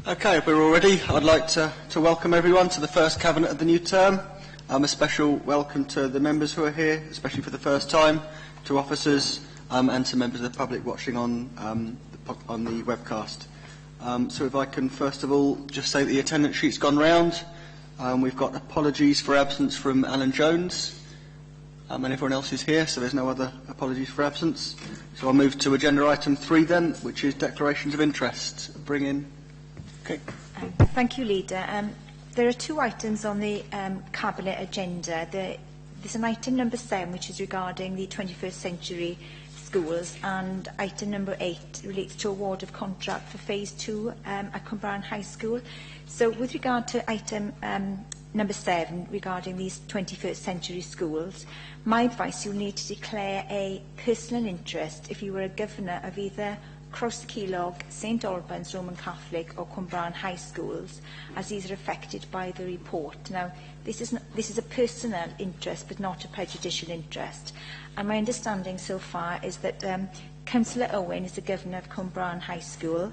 Okay, if we're all ready, I'd like to welcome everyone to the first Cabinet of the new term. A special welcome to the members who are here, especially for the first time, to officers and to members of the public watching on the webcast. So if I can first of all just say that the attendance sheet's gone round. We've got apologies for absence from Alan Jones, and everyone else is here, so there's no other apologies for absence. So I'll move to agenda item 3 then, which is declarations of interest. Bring in. Okay. Thank you, Leader. There are 2 items on the Cabinet agenda. There's an item number 7, which is regarding the 21st century schools, and item number 8 relates to award of contract for phase 2 at Cwmbran High School. So with regard to item number 7 regarding these 21st century schools, my advice, you'll need to declare a personal interest if you were a governor of either Cross-the-Keylog, St Albans Roman Catholic or Cwmbran High Schools, as these are affected by the report. Now, this is a personal interest but not a prejudicial interest. And my understanding so far is that Councillor Owen is the governor of Cwmbran High School,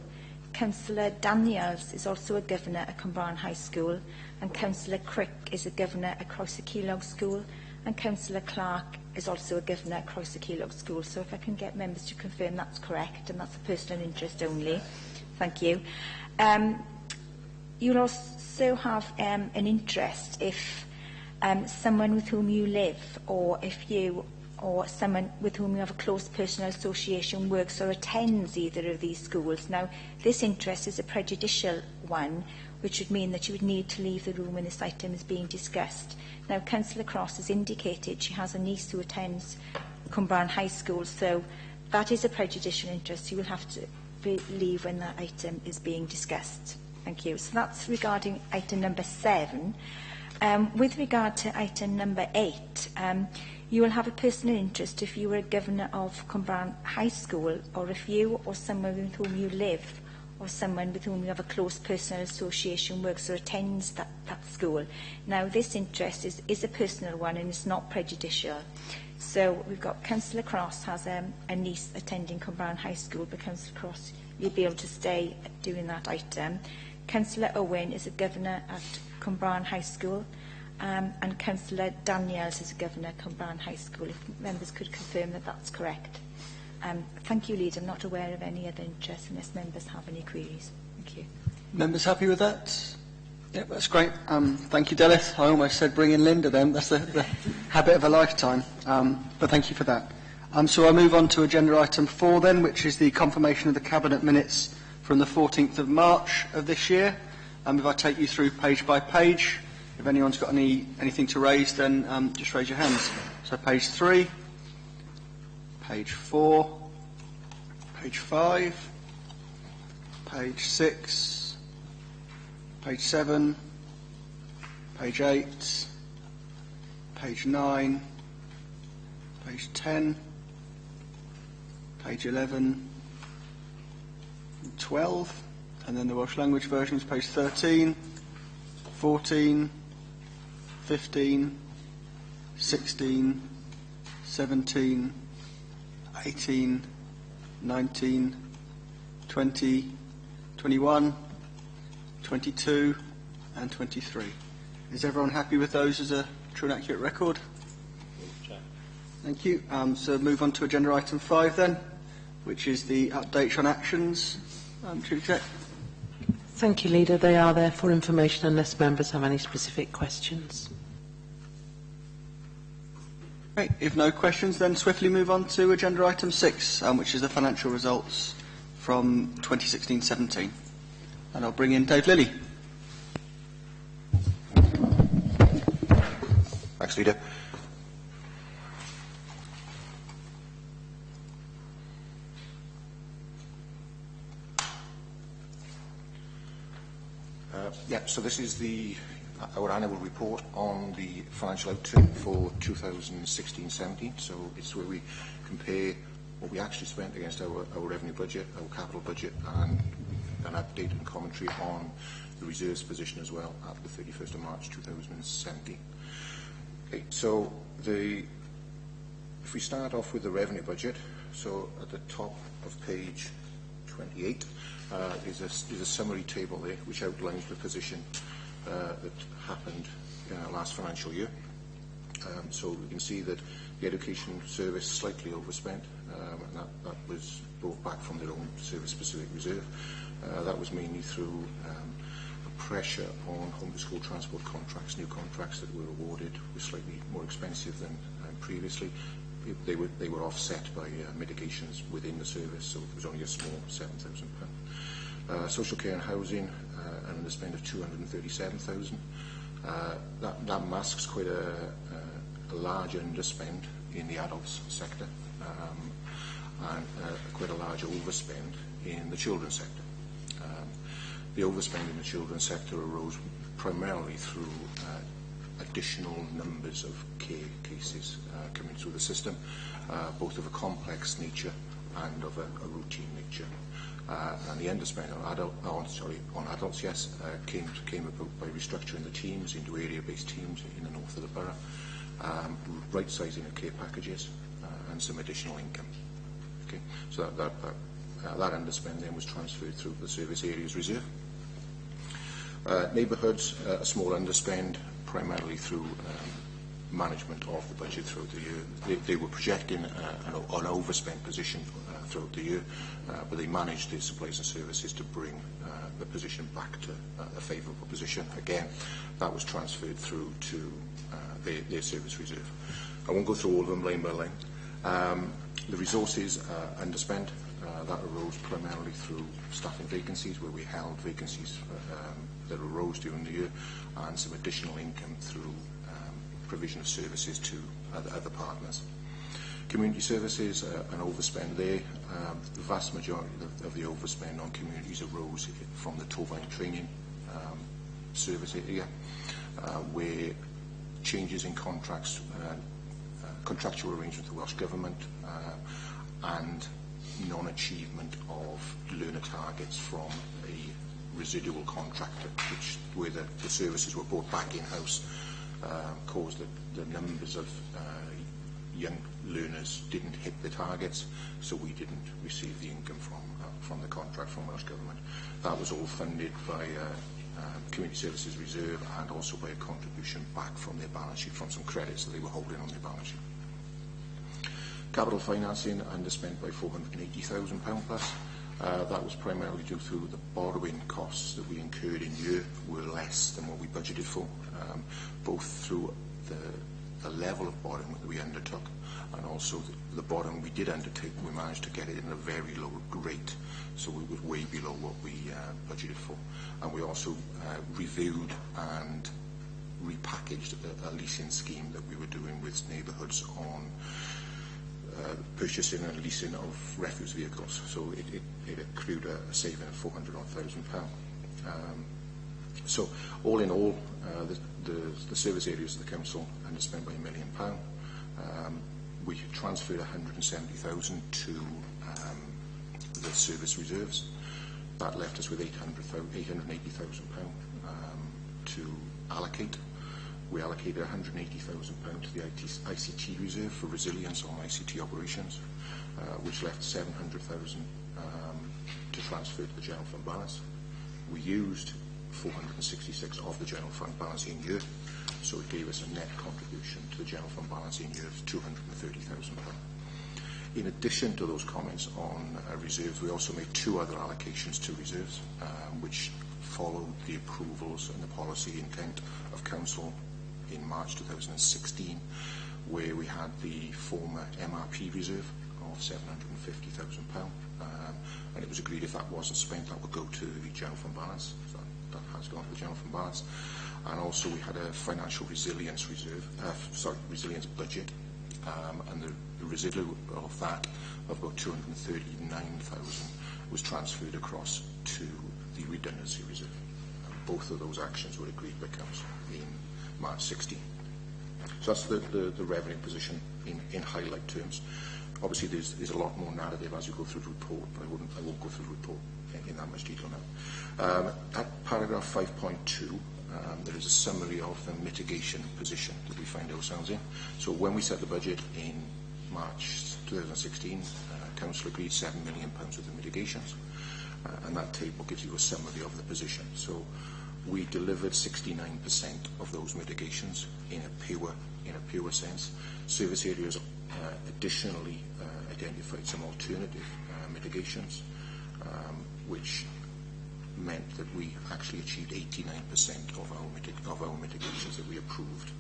Councillor Daniels is also a governor at Cwmbran High School, and Councillor Crick is a governor at Cross-the-Keylog School, and Councillor Clark is also a governor at Cross-the-Keylog School. So if I can get members to confirm that's correct, and that's a personal interest only. Thank you. You'll also have an interest if someone with whom you live, or if you or someone with whom you have a close personal association works or attends either of these schools. Now, this interest is a prejudicial one, which would mean that you would need to leave the room when this item is being discussed. Now, Councillor Cross has indicated she has a niece who attends Cwmbran High School, so that is a prejudicial interest. You will have to leave when that item is being discussed. Thank you. So that's regarding item number 7. With regard to item number 8, you will have a personal interest if you were a governor of Cwmbran High School, or if you or someone with whom you live or someone with whom you have a close personal association works or attends that school. Now, this interest is a personal one and it's not prejudicial. So we've got Councillor Cross has a niece attending Cwmbran High School, but Councillor Cross, you'll be able to stay doing that item. Councillor Owen is a governor at Cwmbran High School, and Councillor Daniels is a governor at Cwmbran High School. If members could confirm that that's correct. Thank you, Leader. I'm not aware of any other interest unless members have any queries. Thank you. Members happy with that? Yep, that's great. Thank you, Delith. I almost said bring in Linda then. That's the habit of a lifetime. But thank you for that. So I'll move on to agenda item 4 then, which is the confirmation of the Cabinet minutes from the 14th of March of this year. If I take you through page by page, if anyone's got anything to raise, then just raise your hands. So page 3, page 4, page 5, page 6, page 7, page 8, page 9, page 10, page 11, 12, and then the Welsh language version is page 13, 14, 15, 16, 17, 18, 19, 20, 21, 22 and 23. Is everyone happy with those as a true and accurate record? Thank you. So move on to agenda item 5 then, which is the updates on actions. Chief Exec. Thank you, Leader. They are there for information unless members have any specific questions. Great. If no questions, then swiftly move on to agenda item 6, which is the financial results from 2016-17. And I'll bring in Dave Lilly. Thanks, Leader. So this is our annual report on the financial outturn for 2016-17. So it's where we compare what we actually spent against our revenue budget, our capital budget, and an update and commentary on the reserves position as well at the 31st of March 2017. Okay, so if we start off with the revenue budget, so at the top of page 28. There's a summary table there which outlines the position that happened last financial year. So we can see that the education service slightly overspent, and that was brought back from their own service-specific reserve. That was mainly through pressure on home to school transport contracts. New contracts that were awarded were slightly more expensive than previously. They were offset by mitigations within the service, so it was only a small £7,000. Social care and housing, an underspend of £237,000. That masks quite a large underspend in the adults sector, and quite a large overspend in the children's sector. The overspend in the children's sector arose primarily through additional numbers of care cases coming through the system, both of a complex nature and of a routine nature. And the underspend on adults, yes, came about by restructuring the teams into area-based teams in the north of the borough, right-sizing of care packages, and some additional income. Okay, so that underspend then was transferred through the service areas reserve. Neighbourhoods, a small underspend, primarily through management of the budget throughout the year. They were projecting an overspent position throughout the year, but they managed their supplies and services to bring the position back to a favourable position. Again, that was transferred through to their service reserve. I won't go through all of them line by line. The resources underspend. That arose primarily through staffing vacancies, where we held vacancies that arose during the year, and some additional income through provision of services to other partners. Community services, an overspend there. The vast majority of the overspend on communities arose from the Tovine training service area, where changes in contracts, contractual arrangements with the Welsh Government, and non-achievement of learner targets from a residual contractor, where the services were brought back in-house, caused the numbers of young learners didn't hit the targets, so we didn't receive the income from the contract from Welsh Government. That was all funded by Community Services Reserve, and also by a contribution back from their balance sheet, from some credits that they were holding on their balance sheet. Capital financing underspent by £480,000 plus. That was primarily due to the borrowing costs that we incurred in year were less than what we budgeted for, both through the level of borrowing that we undertook, and also the borrowing we did undertake. We managed to get it in a very low rate, so we were way below what we budgeted for. And we also reviewed and repackaged a leasing scheme that we were doing with neighbourhoods on purchasing and leasing of refuse vehicles. So it accrued a saving of £400,000. So all in all, the service areas of the council underspent by £1 million. We transferred 170,000 to the service reserves. That left us with £880,000 to allocate. We allocated £180,000 to the ICT reserve for resilience on ICT operations, which left £700,000 to transfer to the general fund balance. We used 466 of the general fund balance in year, so it gave us a net contribution to the general fund balance in year of £230,000. In addition to those comments on reserves, we also made two other allocations to reserves, which followed the approvals and the policy intent of Council in March 2016, where we had the former MRP reserve of £750,000, and it was agreed if that wasn't spent, that would go to the general fund balance. So that has gone to the general fund balance. And also we had a financial resilience reserve, resilience budget, and the residual of that, of about £239,000, was transferred across to the redundancy reserve. Both of those actions were agreed by Council in March 16. So that's the revenue position in highlight terms. Obviously there's a lot more narrative as you go through the report, but I won't go through the report in that much detail now. At paragraph 5.2, there is a summary of the mitigation position that we find ourselves in. So when we set the budget in March 2016, Council agreed £7 million worth of mitigations, and that table gives you a summary of the position. So we delivered 69% of those mitigations in a pure sense. Service areas additionally identified some alternative mitigations, which meant that we actually achieved 89% of our mitigations that we approved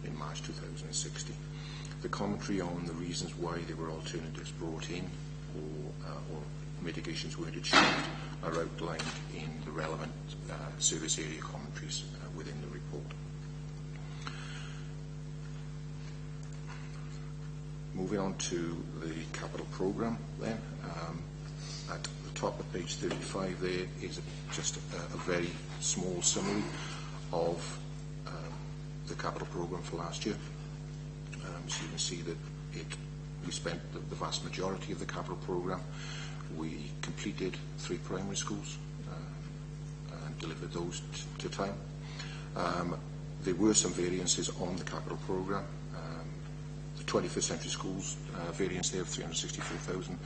in March 2016. The commentary on the reasons why there were alternatives brought in or mitigations weren't achieved are outlined in the relevant service area commentaries within the report. Moving on to the capital programme then. At the top of page 35 there is just a very small summary of the capital programme for last year. So you can see that we spent the vast majority of the capital programme. We completed 3 primary schools and delivered those to time. There were some variances on the capital programme. The 21st century schools variance there of 364,000.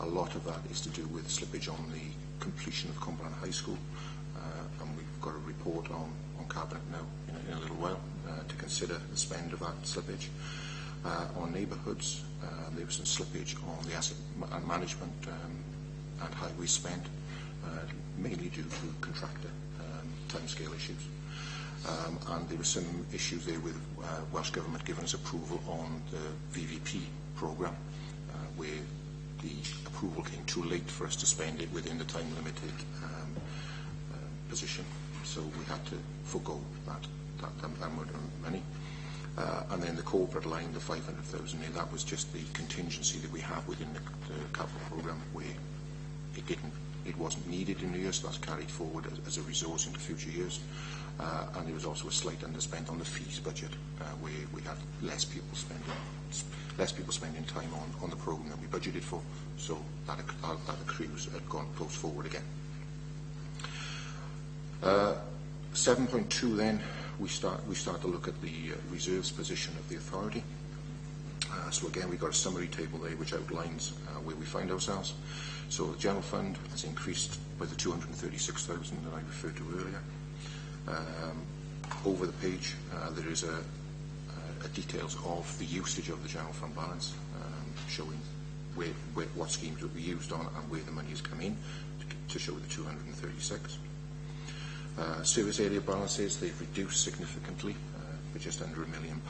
A lot of that is to do with slippage on the completion of Cumberland High School, and we've got a report on Cabinet now in a little while to consider the spend of that slippage. On neighbourhoods, there was some slippage on the asset management and highway spend, mainly due to contractor timescale issues. And there were some issues there with Welsh Government giving us approval on the VVP programme, where the approval came too late for us to spend it within the time-limited position. So we had to forgo that amount of money. And then the corporate line, the 500,000, that was just the contingency that we have within the capital programme, where it wasn't needed in the year, so that's carried forward as a resource into future years. And there was also a slight underspend on the fees budget, where we had less people spending time on the programme that we budgeted for, so that accrues had goes forward again. 7.2 then, we start to look at the reserves position of the authority. So again, we've got a summary table there which outlines where we find ourselves. So the general fund has increased by the 236,000 that I referred to earlier. Over the page, there is a details of the usage of the general fund balance, showing what schemes will be used on and where the money has come in to show the 236. Service area balances, they've reduced significantly by just under £1 million,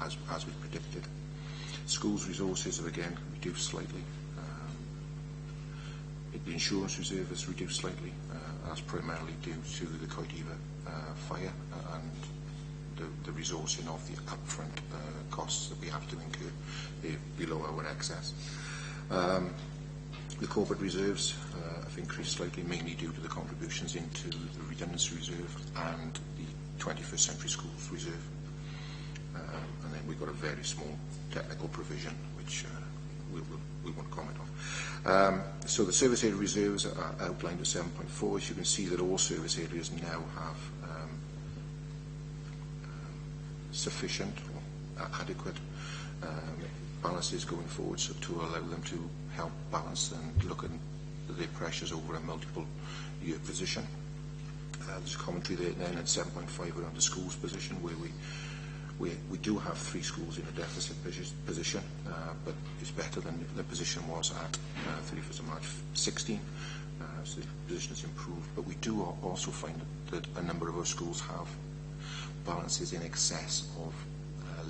as we predicted. Schools resources have again reduced slightly. The insurance reserve has reduced slightly. That's primarily due to the Coidiva fire and the resourcing of the upfront costs that we have to incur. They're below our excess. The corporate reserves have increased slightly, mainly due to the contributions into the redundancy reserve and the 21st century schools reserve. And then we've got a very small technical provision, which we won't comment on. So the service area reserves are outlined at 7.4. As you can see that all service areas now have sufficient or adequate balances going forward, so to allow them to help balance and look at their pressures over a multiple year position. There's a commentary there then at 7.5 around the schools position, where we do have 3 schools in a deficit position, but it's better than the position was at 31st of March 16, so the position has improved. But we do also find that a number of our schools have balances in excess of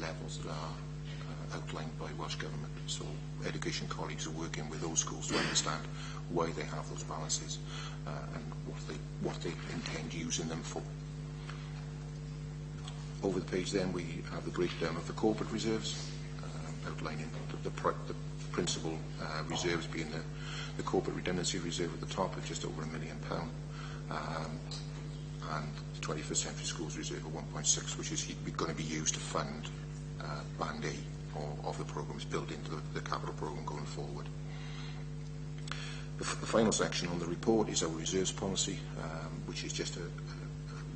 levels that are outlined by Welsh Government. So education colleagues are working with those schools to understand why they have those balances and what they intend using them for. Over the page then we have the breakdown of the corporate reserves, outlining the principal reserves being the corporate redundancy reserve at the top at just over £1 million, and the 21st century schools reserve of 1.6, which is going to be used to fund Band A of the programmes built into the capital programme going forward. The final section on the report is our reserves policy, which is just a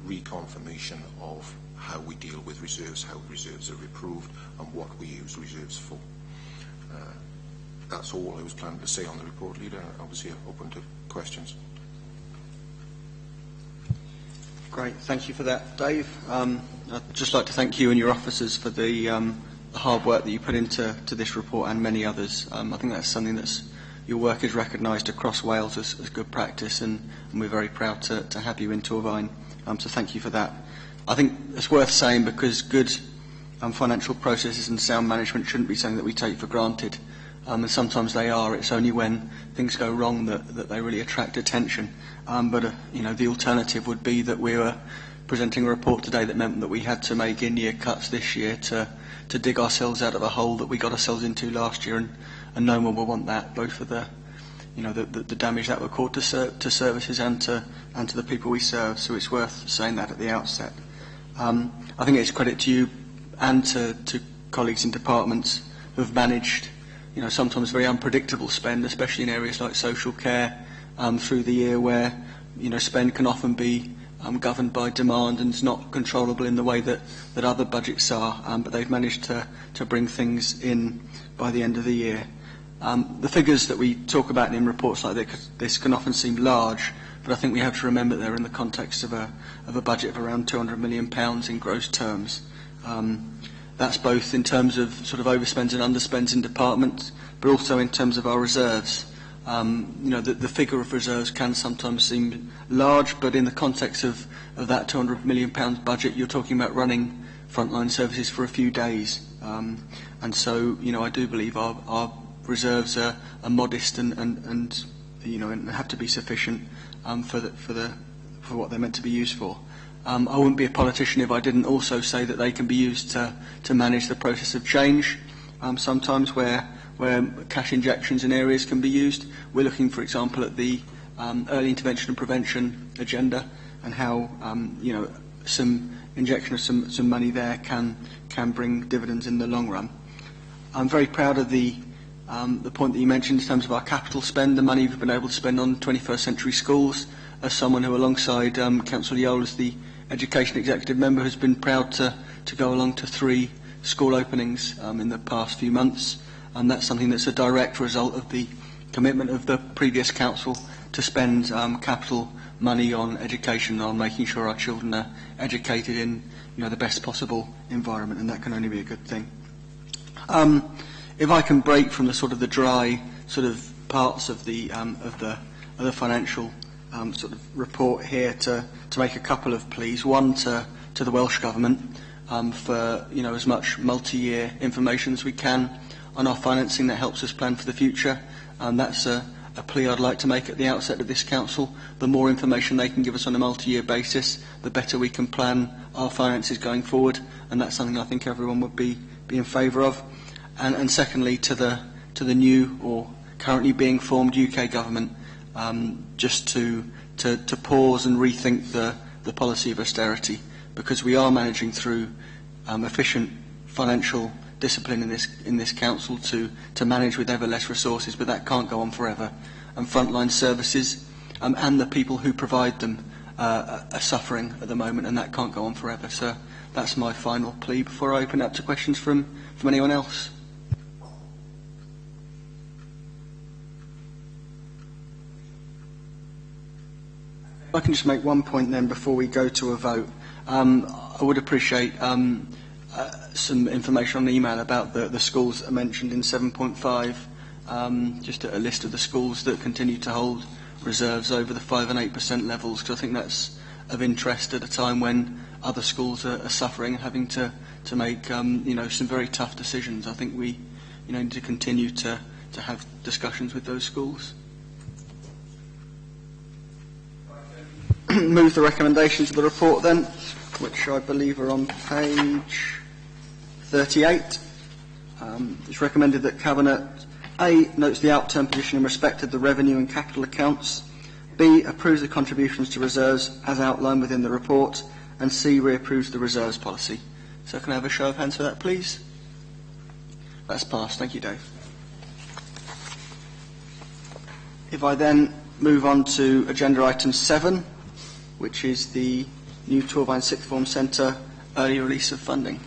reconfirmation of how we deal with reserves, how reserves are approved, and what we use reserves for. that's all I was planning to say on the report, Leader. Obviously, open to questions. Great, thank you for that, Dave. I'd just like to thank you and your officers for the hard work that you put into this report and many others. I think that's something your work is recognised across Wales as good practice, and we're very proud to have you in Torfaen. So thank you for that. I think it's worth saying, because good financial processes and sound management shouldn't be something that we take for granted. And sometimes they are. It's only when things go wrong that they really attract attention. But the alternative would be that we were presenting a report today that meant that we had to make in-year cuts this year to dig ourselves out of a hole that we got ourselves into last year, and no one will want that, both for the damage that would cause to services and to the people we serve. So it's worth saying that at the outset. I think it's credit to you and to colleagues in departments who have managed sometimes very unpredictable spend, especially in areas like social care, through the year, where spend can often be governed by demand and is not controllable in the way that other budgets are, but they've managed to bring things in by the end of the year. The figures that we talk about in reports like this can often seem large, but I think we have to remember they're in the context of a budget of around £200 million in gross terms. That's both in terms of sort of overspends and underspends in departments, but also in terms of our reserves. The figure of reserves can sometimes seem large, but in the context of that £200 million budget, you're talking about running frontline services for a few days. And so, I do believe our reserves are modest and have to be sufficient for what they're meant to be used for. I wouldn't be a politician if I didn't also say that they can be used to manage the process of change. Sometimes where cash injections in areas can be used. We're looking, for example, at the early intervention and prevention agenda, and how some injection of some money there can bring dividends in the long run. I'm very proud of the point that you mentioned in terms of our capital spend, the money we've been able to spend on 21st century schools. As someone who, alongside Councillor Yole, as the Education Executive Member, has been proud to go along to 3 school openings in the past few months. And that's something that's a direct result of the commitment of the previous council to spend capital money on education, on making sure our children are educated in the best possible environment, and that can only be a good thing. If I can break from the dry sort of parts of the financial sort of report here to make a couple of pleas. One to the Welsh Government for as much multi-year information as we can on our financing that helps us plan for the future. That's a plea I'd like to make at the outset of this council. The more information they can give us on a multi-year basis, the better we can plan our finances going forward, and that's something I think everyone would be in favour of. And secondly, to the new or currently being formed UK government, just to pause and rethink the policy of austerity, because we are managing through efficient financial discipline in this council to manage with ever less resources, but that can't go on forever. And frontline services and the people who provide them are suffering at the moment, and that can't go on forever. So that's my final plea before I open up to questions from anyone else. If I can just make one point then before we go to a vote. I would appreciate some information on the email about the schools that are mentioned in 7.5, just a list of the schools that continue to hold reserves over the 5 and 8% levels, because I think that's of interest at a time when other schools are suffering and having to make some very tough decisions. I think we need to continue to have discussions with those schools. Move the recommendations of the report then, which I believe are on page 38. It's recommended that Cabinet A notes the outturn position in respect of the revenue and capital accounts, B approves the contributions to reserves as outlined within the report, and C reapproves the reserves policy. So can I have a show of hands for that, please? That's passed. Thank you, Dave. If I then move on to agenda item 7, which is the new Torfaen Sixth Form Centre early release of funding.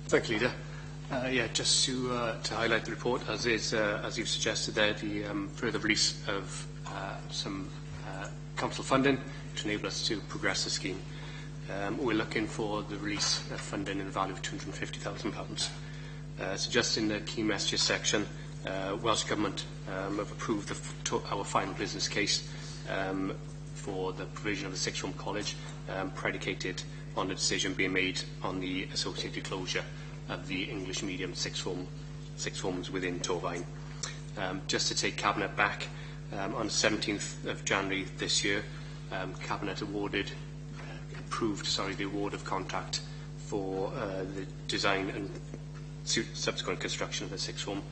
Thank you, Leader. Yeah, just to highlight the report, as you've suggested there, the further release of some council funding to enable us to progress the scheme. We're looking for the release of funding in the value of £250,000. So just in the key messages section, Welsh Government have approved our final business case for the provision of the sixth form college, predicated on the decision being made on the associated closure of the English medium sixth forms within Torfaen. Just to take Cabinet back, on the 17th of January this year, Cabinet approved the award of contract for the design and subsequent construction of the sixth form,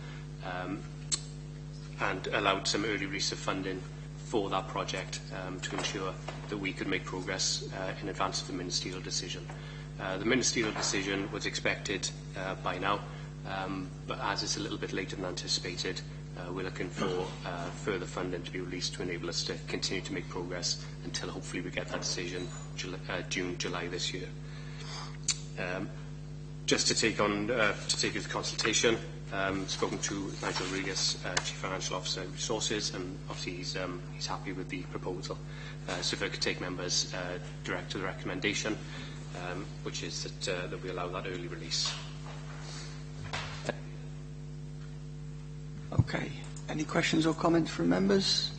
and allowed some early release of funding for that project to ensure that we could make progress in advance of the ministerial decision. The ministerial decision was expected by now, but as it's a little bit later than anticipated, we're looking for further funding to be released to enable us to continue to make progress until hopefully we get that decision June, July this year. Just to take you to consultation, spoken to Nigel Regas, Chief Financial Officer of Resources, and obviously he's happy with the proposal. So if I could take members direct to the recommendation, which is that we allow that early release. Okay. Any questions or comments from members?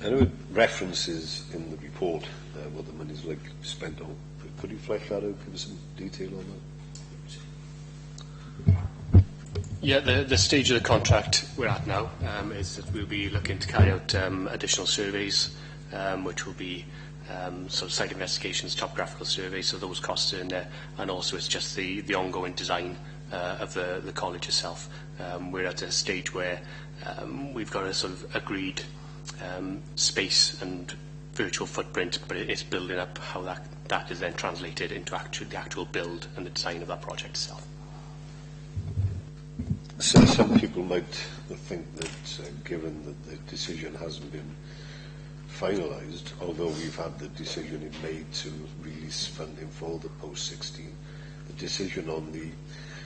I know it references in the report what the money is likely to be spent on. Could you flesh that out, give us some detail on that? Yeah, the stage of the contract we're at now is that we'll be looking to carry out additional surveys, which will be sort of site investigations, topographical surveys, so those costs are in there, and also it's just the ongoing design of the college itself. We're at a stage where we've got a sort of agreed space and virtual footprint, but it's building up how that is then translated into the actual build and the design of that project itself. So some people might think that given that the decision hasn't been finalised, although we've had the decision made to release funding for the post-16, the decision on the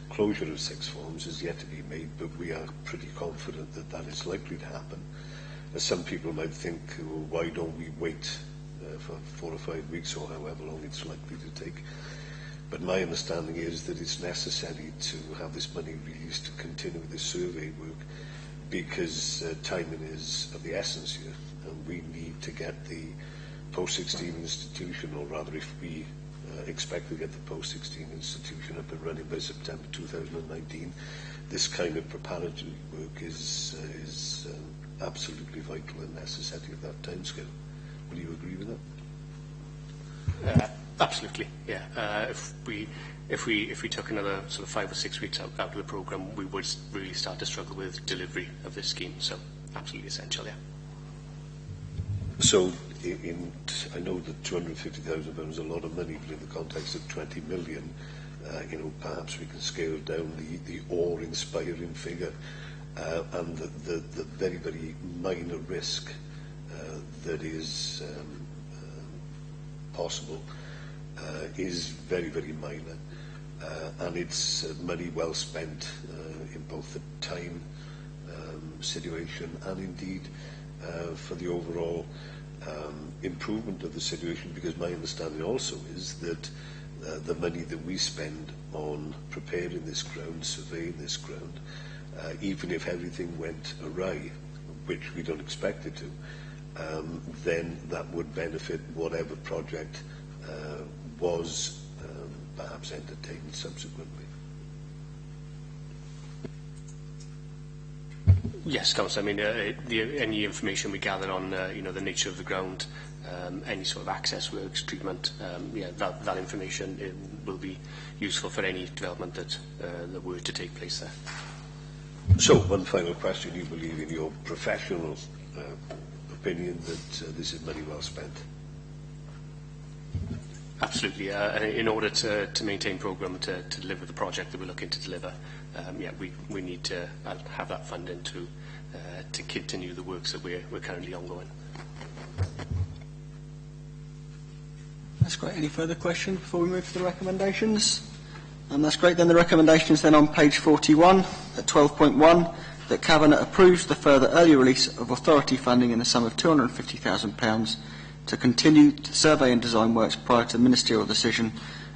closure of sixth forms is yet to be made, but we are pretty confident that that is likely to happen. Some people might think, well, why don't we wait for 4 or 5 weeks or however long it's likely to take. But my understanding is that it's necessary to have this money released to continue with the survey work, because timing is of the essence here, and we need to get the post-16 institution, or rather if we expect to get the post-16 institution up and running by September 2019, this kind of preparatory work is absolutely vital and necessary of that timescale. Would you agree with that? Absolutely, yeah. If we took another sort of 5 or 6 weeks out of the programme, we would really start to struggle with delivery of this scheme. So, absolutely essential, yeah. So, I know that £250,000 is a lot of money, but in the context of 20 million, perhaps we can scale down the awe-inspiring figure and the very, very minor risk that is possible is very, very minor, and it's money well spent in both the time situation and indeed for the overall improvement of the situation, because my understanding also is that the money that we spend on preparing this ground, surveying this ground, even if everything went awry, which we don't expect it to, then that would benefit whatever project was perhaps entertained subsequently. Yes, Councillor. I mean, any information we gather on the nature of the ground, any sort of access works, treatment, that information will be useful for any development that were to take place there. So, one final question. You believe, in your professional opinion, that this is money well spent? Absolutely. In order to maintain programme to deliver the project that we're looking to deliver, we need to have that funding to continue the works that we're currently ongoing. That's great. Any further questions before we move to the recommendations? That's great. Then the recommendations then on page 41 at 12.1 that Cabinet approves the further early release of authority funding in the sum of £250,000 to continue to survey and design works prior to ministerial decision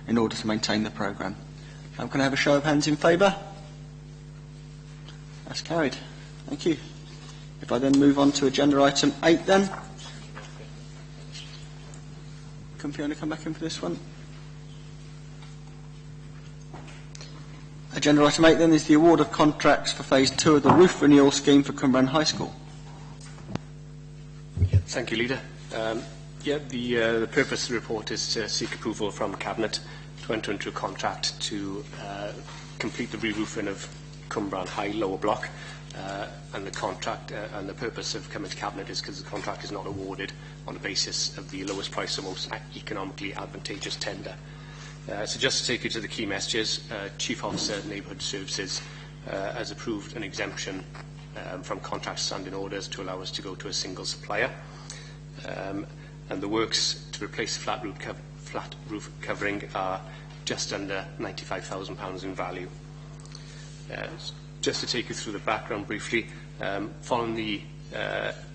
in order to maintain the programme. Can I have a show of hands in favour? That's carried. Thank you. If I then move on to agenda item 8 then. Can Fiona come back in for this one? Agenda item 8 then is the award of contracts for phase 2 of the roof renewal scheme for Cumbrian High School. Thank you, Leader. The purpose of the report is to seek approval from Cabinet to enter into a contract to complete the re-roofing of Cumbrian High lower block. And the contract and the purpose of coming to Cabinet is because the contract is not awarded on the basis of the lowest price or most economically advantageous tender. So just to take you to the key messages, Chief Officer Neighbourhood Services has approved an exemption from contract standing orders to allow us to go to a single supplier. And the works to replace the flat roof covering are just under £95,000 in value. Just to take you through the background briefly, following the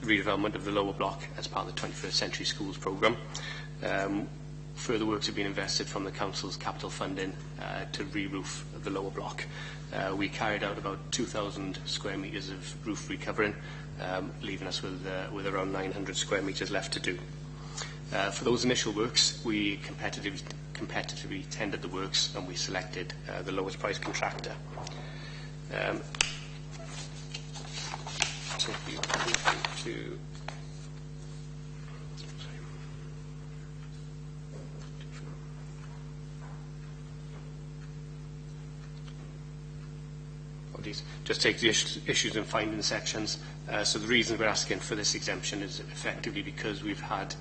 redevelopment of the lower block as part of the 21st Century Schools programme, further works have been invested from the Council's capital funding to re-roof the lower block. We carried out about 2,000 square metres of roof recovering, leaving us with around 900 square metres left to do. For those initial works, we competitively tendered the works and we selected the lowest price contractor. Just take the issues and findings sections. So the reason we're asking for this exemption is effectively because we've had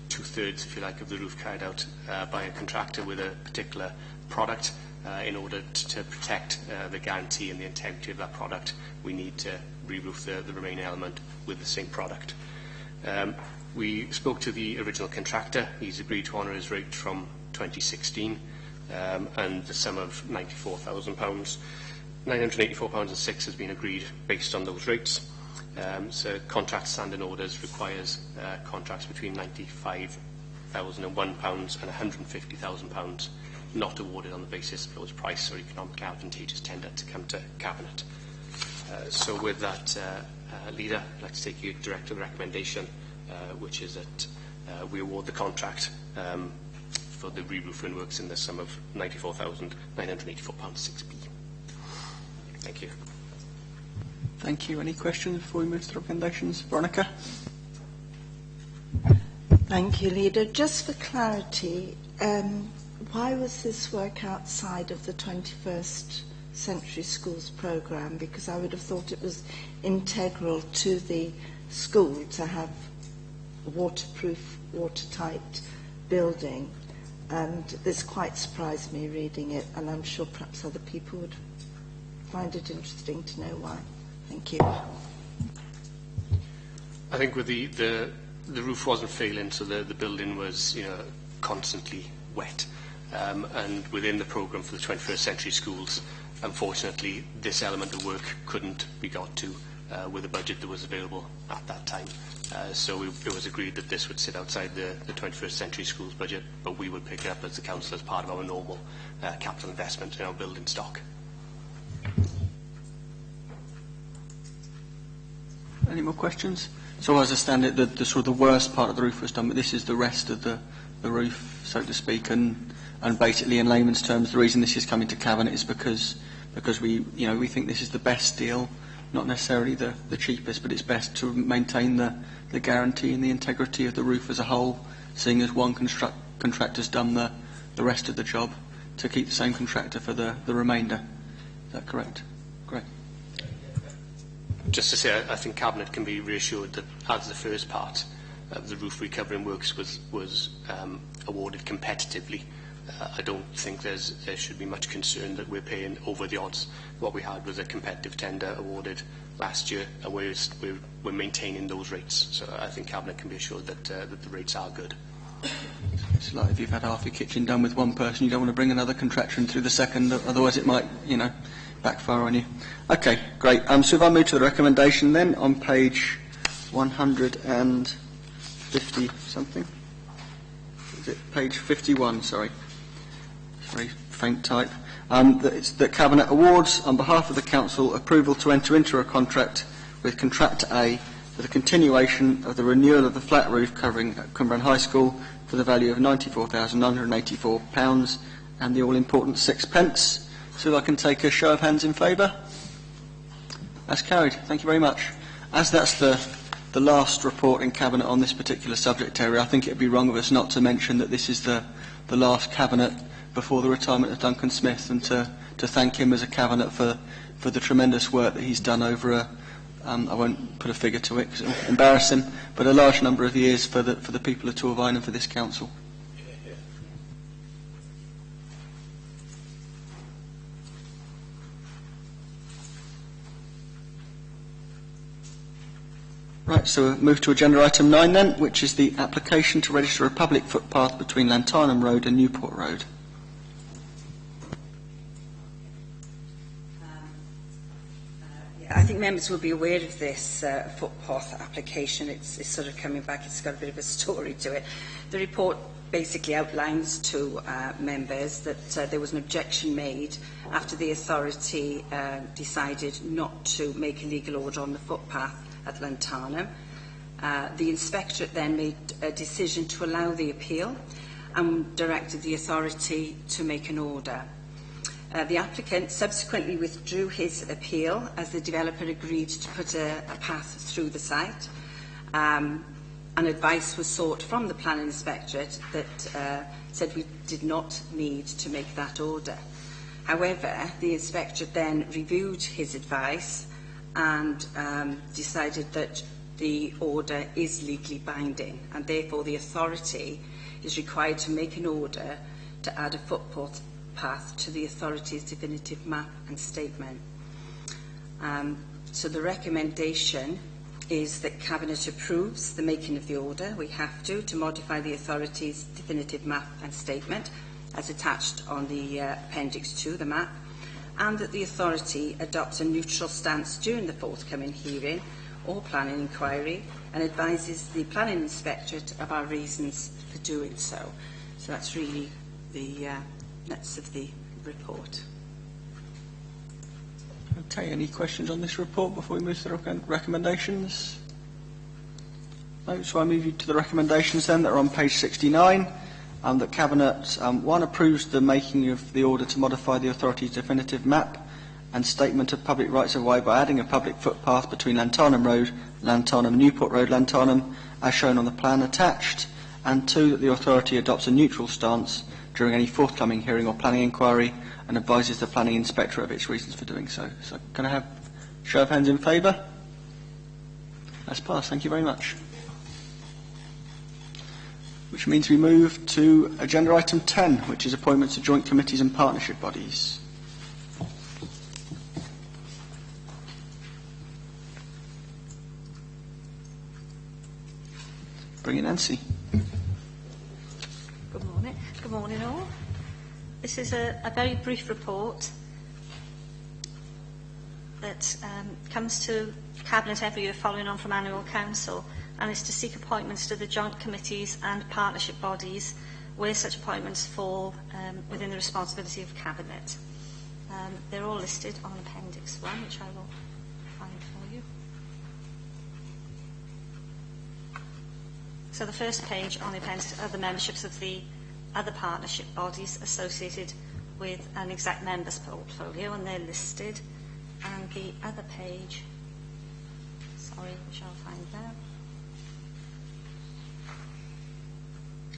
2/3, if you like, of the roof carried out by a contractor with a particular product. In order to protect the guarantee and the integrity of that product, we need to re-roof the remaining element with the same product. We spoke to the original contractor. He's agreed to honour his rate from 2016 and the sum of £94,000. £984.06 has been agreed based on those rates. So contract standing orders requires contracts between £95,001 and £150,000 not awarded on the basis of lowest price or economically advantageous tender to come to Cabinet. So with that, Leader, I'd like to take you direct to the recommendation, which is that we award the contract for the re-roofing works in the sum of £94,984.06. Thank you. Thank you. Any questions before we move to the recommendations? Veronica? Thank you, Leader. Just for clarity, why was this work outside of the 21st Century Schools programme? Because I would have thought it was integral to the school to have a waterproof, watertight building. And this quite surprised me reading it, and I'm sure perhaps other people would find it interesting to know why. Thank you. I think with the roof wasn't failing, so the building was constantly wet. And within the programme for the 21st Century Schools, unfortunately, this element of work couldn't be got to with the budget that was available at that time. So it was agreed that this would sit outside the 21st Century Schools budget, but we would pick it up as the Council as part of our normal capital investment in our building stock. Any more questions? So as I understand it, the sort of the worst part of the roof was done, but this is the rest of the roof, so to speak, and basically in layman's terms, the reason this is coming to Cabinet is because we think this is the best deal, not necessarily the cheapest, but it's best to maintain the guarantee and the integrity of the roof as a whole, seeing as one contractor's done the rest of the job, to keep the same contractor for the remainder. Is that correct? Great. Just to say, I think Cabinet can be reassured that as the first part of the roof recovering works was awarded competitively, I don't think there should be much concern that we're paying over the odds. What we had was a competitive tender awarded last year, and we're maintaining those rates. So I think Cabinet can be assured that the rates are good. It's like if you've had half your kitchen done with one person, you don't want to bring another contraction through the second, otherwise it might, backfire on you. Okay, great. So if I move to the recommendation then, on page 150 something. Is it page 51, sorry. Very faint type. It's that Cabinet awards, on behalf of the Council, approval to enter into a contract with Contractor A for the continuation of the renewal of the flat roof covering Cumberland High School for the value of £94,984 and the all-important 6p. So I can take a show of hands in favour. That's carried. Thank you very much. As that's the last report in Cabinet on this particular subject area, I think it would be wrong of us not to mention that this is the last Cabinet before the retirement of Duncan Smith, and to thank him as a Cabinet for the tremendous work that he's done over I won't put a figure to it because it will embarrass him, but a large number of years for the people of Torvine and for this Council. Right, so we'll move to agenda item 9 then, which is the application to register a public footpath between Lantarnham Road and Newport Road. I think members will be aware of this footpath application. It's sort of coming back. It's got a bit of a story to it. The report basically outlines to members that there was an objection made after the authority decided not to make a legal order on the footpath at Lantarnham. The inspectorate then made a decision to allow the appeal and directed the authority to make an order. The applicant subsequently withdrew his appeal as the developer agreed to put a path through the site. And advice was sought from the planning inspectorate that said we did not need to make that order. However, the inspectorate then reviewed his advice and decided that the order is legally binding, and therefore the authority is required to make an order to add a footpath to the authority's definitive map and statement. So the recommendation is that Cabinet approves the making of the order. We have to modify the authority's definitive map and statement as attached on the Appendix 2, the map, and that the authority adopts a neutral stance during the forthcoming hearing or planning inquiry and advises the planning inspectorate of our reasons for doing so. So that's really the nuts of the report. Okay, any questions on this report before we move to the recommendations? No, so I move you to the recommendations then that are on page 69. That Cabinet 1 approves the making of the order to modify the authority's definitive map and statement of public rights of way by adding a public footpath between Lantarnham Road, Lantarnham and Newport Road, Lantarnham, as shown on the plan attached, and 2, that the authority adopts a neutral stance during any forthcoming hearing or planning inquiry and advises the planning inspector of its reasons for doing so. So can I have a show of hands in favour? That's passed. Thank you very much. Which means we move to agenda item 10, which is appointments to joint committees and partnership bodies. Bring in Nancy. Good morning. Good morning all. This is a very brief report that comes to Cabinet every year following on from annual council, and is to seek appointments to the joint committees and partnership bodies where such appointments fall within the responsibility of Cabinet. They're all listed on Appendix 1, which I will find for you. So the first page on the appendix are the memberships of the other partnership bodies associated with an exec member's portfolio, and they're listed. And the other page, which I'll find now,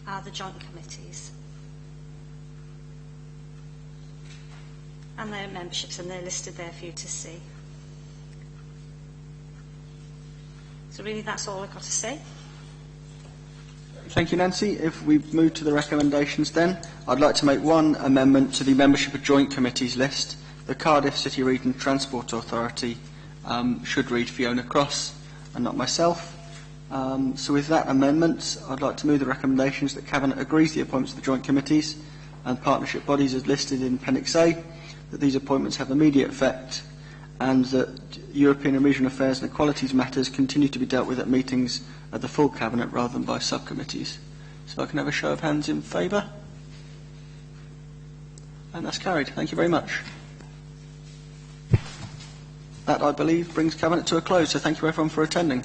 are the joint committees. And their memberships, and they're listed there for you to see. So really that's all I've got to say. Thank you, Nancy. If we move to the recommendations then, I'd like to make one amendment to the membership of joint committees list. The Cardiff City Region Transport Authority should read Fiona Cross and not myself. So with that amendment, I'd like to move the recommendations that Cabinet agrees the appointments of the joint committees and partnership bodies as listed in Appendix A, that these appointments have immediate effect, and that European and regional affairs and equalities matters continue to be dealt with at meetings at the full Cabinet rather than by subcommittees. So I can have a show of hands in favour. And that's carried. Thank you very much. That, I believe, brings Cabinet to a close, so thank you everyone for attending.